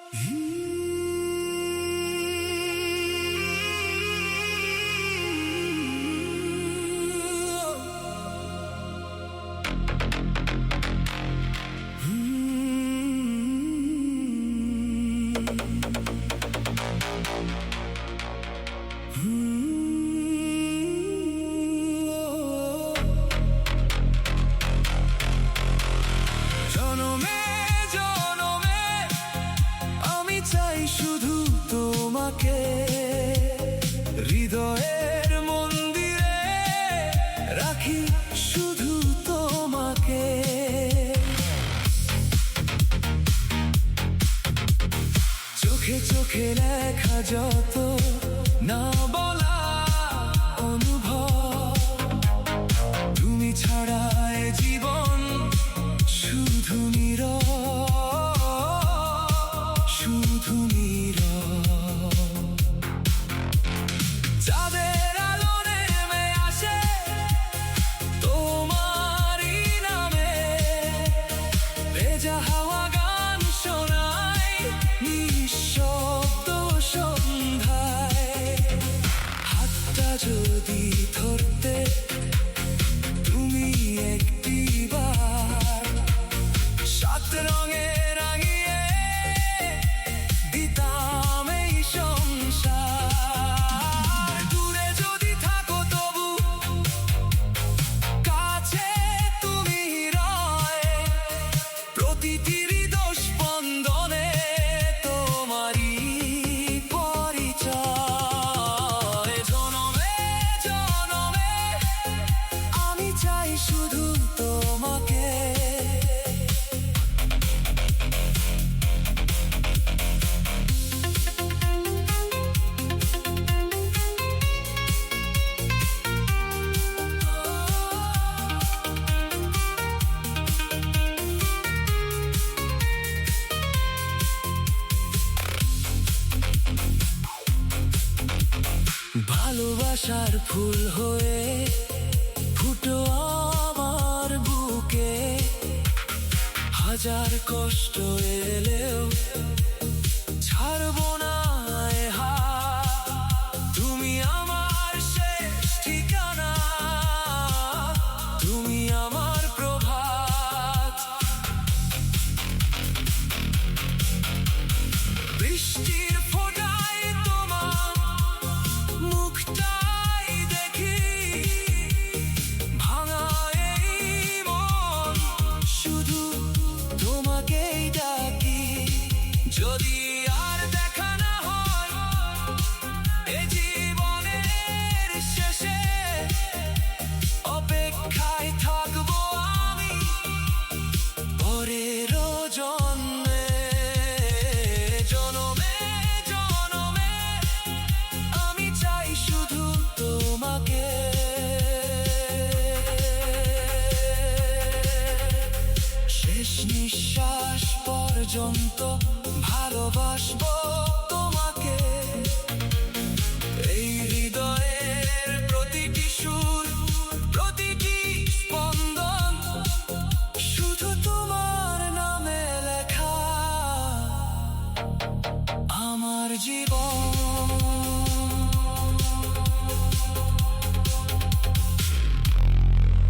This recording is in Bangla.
জনমে জনমে আমি চাই শুধু তোমাকে, হৃদয়ের মন্দিরে রাখি শুধু তোমাকে। চোখে চোখে লেখা যত না বলা অনুভব, তুমি ছাড়া এ জীবন শুধু নীরব, শুধু নীরব। চাঁদের আলো নেমে আসে তোমারই নামে, ভেজা হাওয়া গান শোনায় নিঃশব্দ সন্ধ্যায়। হাতটা যদি ধরতে তুমি একটিবার, সাত রঙে রাঙিয়ে দিতাম এই সংসার। দূরে যদি থাকো তবু কাছে তুমি রয়, প্রতিটি হৃদয় স্পন্দনে তোমারই পরিচয়। জনমে জনমে আমি চাই শুধু তোমাকে। ভালোবাসার ফুল হয়ে ফুটো আমার বুকে, হাজার কষ্ট এলেও ছাড়বো না এ হাত। তুমি আমার শেষ ঠিকানা, তুমি আমার প্রভাত। বৃষ্টির ফোঁটায় তোমার মুখটাই দেখি, ভাঙা এই মন শুধু তোমাকেই ডাকি। যদি আর দেখা না হয় এ জীবনের শেষে, অপেক্ষায় থাকবো আমি পরের জন্মে। জনমে জনমে আমি চাই শুধু তোমাকে, শেষ নিঃশ্বাস পর্যন্ত ভালোবাসবো।